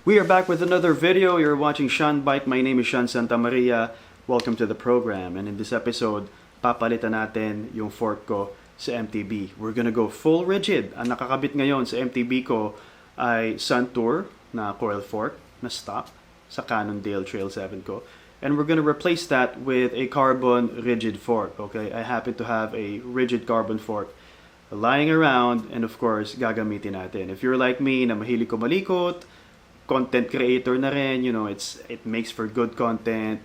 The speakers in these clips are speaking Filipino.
We are back with another video. You're watching Sean Bike. My name is Sean Santamaria. Welcome to the program. And in this episode, papalitan natin yung fork ko sa MTB. We're gonna go full rigid. Ang nakakabit ngayon sa MTB ko ay Suntour na coil fork na stock sa Cannondale Trail 7 ko. And we're gonna replace that with a carbon rigid fork. Okay, I happen to have a rigid carbon fork lying around, and of course, gagamitin natin. If you're like me na mahilig ko malikot, content creator na rin, you know, it makes for good content.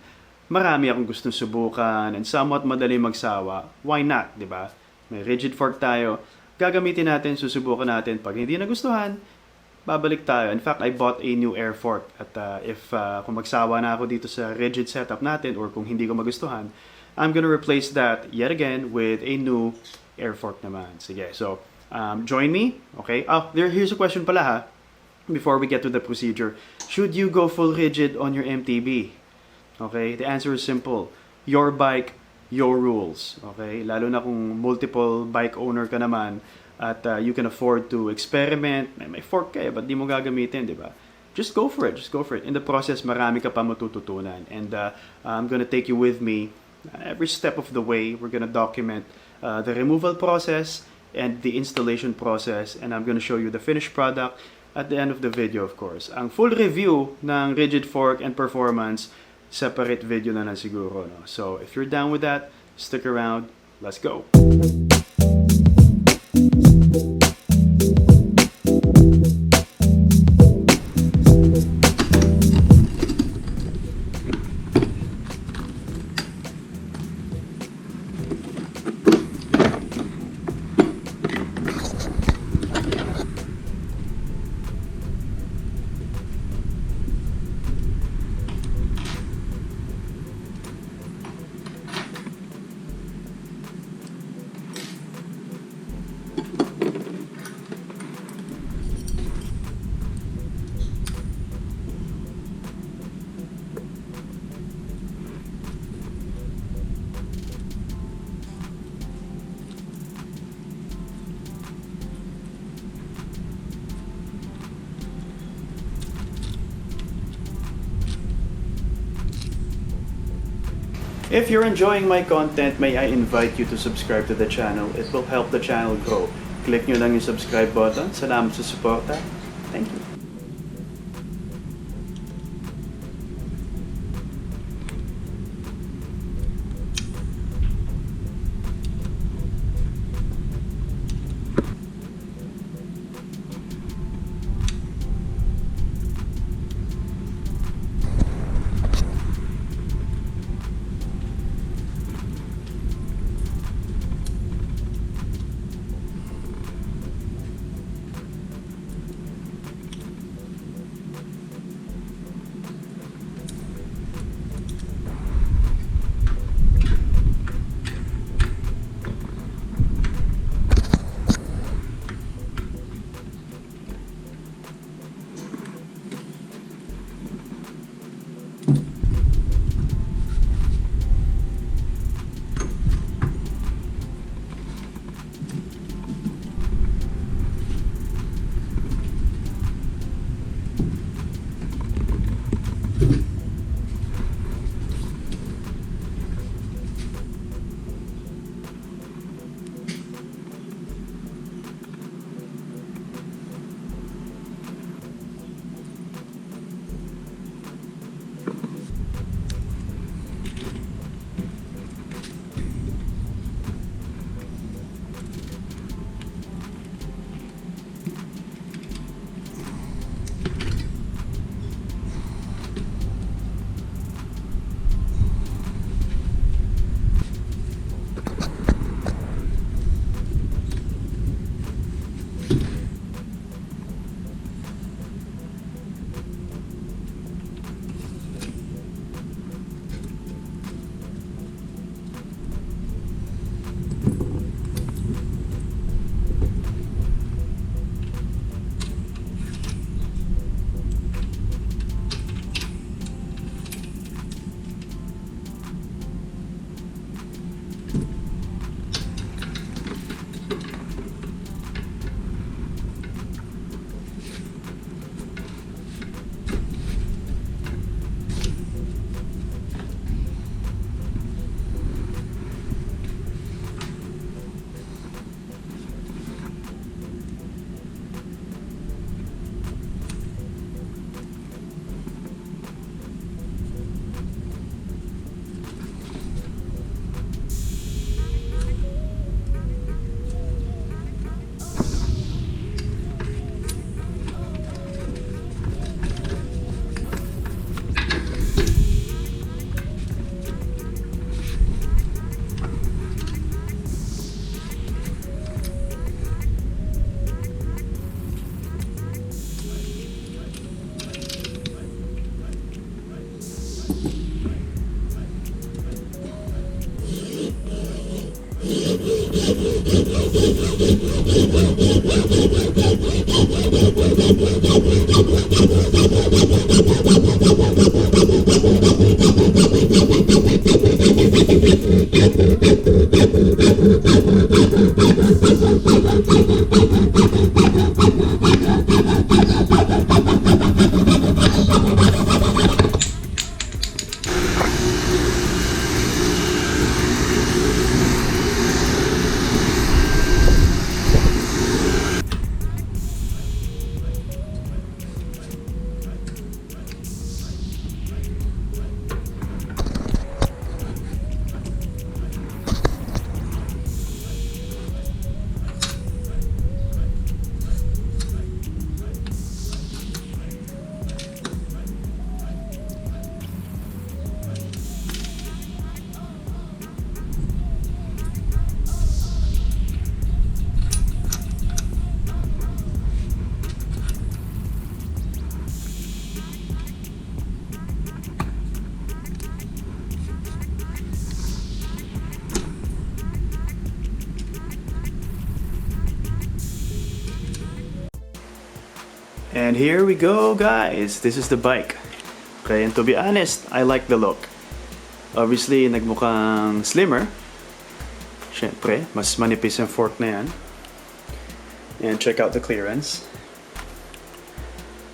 Marami akong gustong subukan and somewhat madali magsawa. Why not, di ba? May rigid fork tayo. Gagamitin natin, susubukan natin. Pag hindi nagustuhan, babalik tayo. In fact, I bought a new air fork. At kung magsawa na ako dito sa rigid setup natin or kung hindi ko magustuhan, I'm gonna replace that yet again with a new air fork naman. Sige, so join me. Okay? Here's a question pala ha. Before we get to the procedure, should you go full rigid on your MTB? Okay, the answer is simple. Your bike, your rules. Okay, lalo na kung multiple bike owner ka naman at you can afford to experiment. May fork ka ba't di mo gagamitin, di ba? Just go for it. Just go for it. In the process, marami ka pa matututunan. And I'm gonna take you with me every step of the way. We're gonna document the removal process and the installation process. And I'm gonna show you the finished product at the end of the video, of course. Ang full review ng rigid fork and performance, separate video na lang siguro. No? So, if you're down with that, stick around. Let's go! If you're enjoying my content, may I invite you to subscribe to the channel. It will help the channel grow. Click nyo lang yung subscribe button. Salamat sa suporta. Thank you. And here we go, guys. This is the bike. Okay, and to be honest, I like the look. Obviously, nagmukhang slimmer. Siyempre, mas manipis yung fork na yan. And check out the clearance.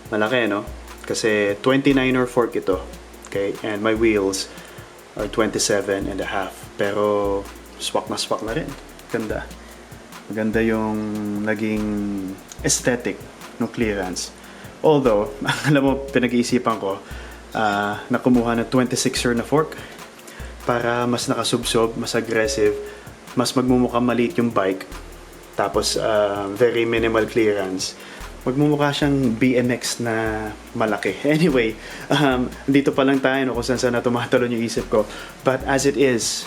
Malaki, no? Kasi 29er fork ito. Okay, and my wheels are 27 and a half. Pero swak na rin. Ganda. Maganda yung naging aesthetic ng clearance. Although, alam mo, pinag-iisipan ko na kumuha ng 26er na fork para mas nakasubsob, mas aggressive, mas magmumukha maliit yung bike, tapos very minimal clearance. Magmumukha siyang BMX na malaki. Anyway, dito pa lang tayo, no, kung saan na tumatalon yung isip ko. But as it is,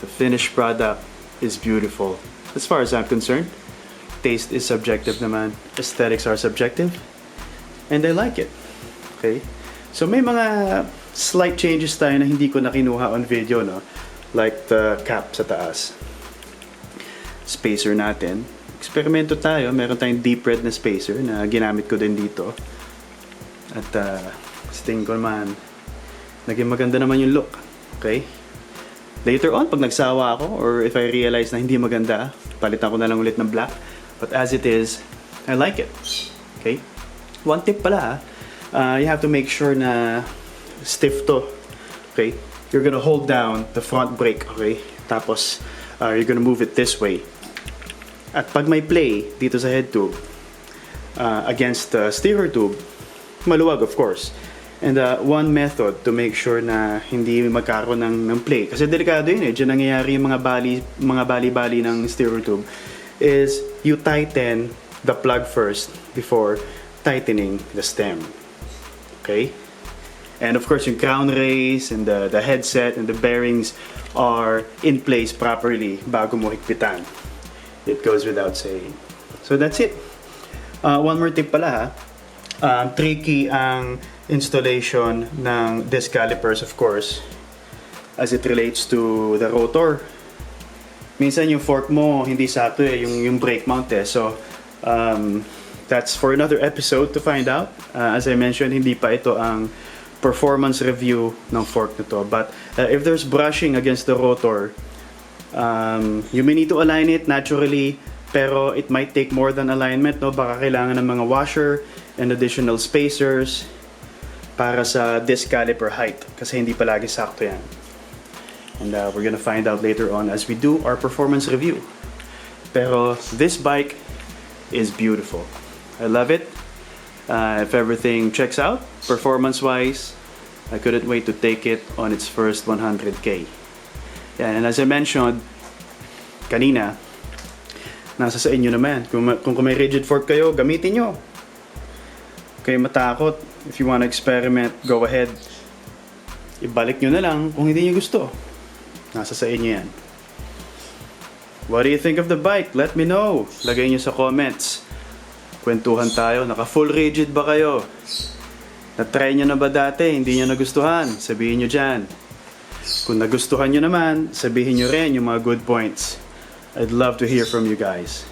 the finished product is beautiful. As far as I'm concerned, taste is subjective naman. Aesthetics are subjective. And I like it. Okay? So may mga slight changes tayo na hindi ko na kinuha on video, no? Like the cap sa taas. Spacer natin. Eksperimento tayo. Meron tayong deep red na spacer na ginamit ko din dito. At tingin ko naman, naging maganda naman yung look. Okay? Later on, pag nagsawa ako or if I realize na hindi maganda, palitan ko na lang ulit ng black. But as it is, I like it. Okay? One tip pala, you have to make sure na stiff to. Okay? You're gonna hold down the front brake. Okay? Tapos, you're gonna move it this way. At pag may play dito sa head tube, against the steerer tube, maluwag of course. And one method to make sure na hindi magkaroon ng play, kasi delikado yun eh, dyan nangyayari yung mga bali-bali ng steerer tube, is you tighten the plug first before tightening the stem. Okay? And of course, yung crown race and the headset and the bearings are in place properly bago mo higpitan. It goes without saying. So that's it. One more tip pala ha. Tricky ang installation ng disc calipers, of course, as it relates to the rotor. Minsan yung fork mo hindi sakto eh, yung brake mount eh. So that's for another episode to find out. As I mentioned, hindi pa ito ang performance review ng fork na to. But if there's brushing against the rotor, you may need to align it naturally, pero it might take more than alignment, no? Baka kailangan ng mga washer and additional spacers para sa disc caliper height, kasi hindi palagi sakto yan. And we're gonna find out later on as we do our performance review. Pero this bike is beautiful. I love it. If everything checks out, performance-wise, I couldn't wait to take it on its first 100K. Yeah, and as I mentioned kanina, nasa sa inyo naman. Kung may rigid fork kayo, gamitin nyo. Okay, matakot. If you want to experiment, go ahead. Ibalik nyo na lang kung hindi nyo gusto. Nasa sa inyo yan. What do you think of the bike? Let me know. Lagay nyo sa comments. Kwentuhan tayo. Naka full rigid ba kayo? Na-try nyo na ba dati? Hindi nyo nagustuhan? Sabihin nyo dyan. Kung nagustuhan nyo naman, sabihin nyo rin yung mga good points. I'd love to hear from you guys.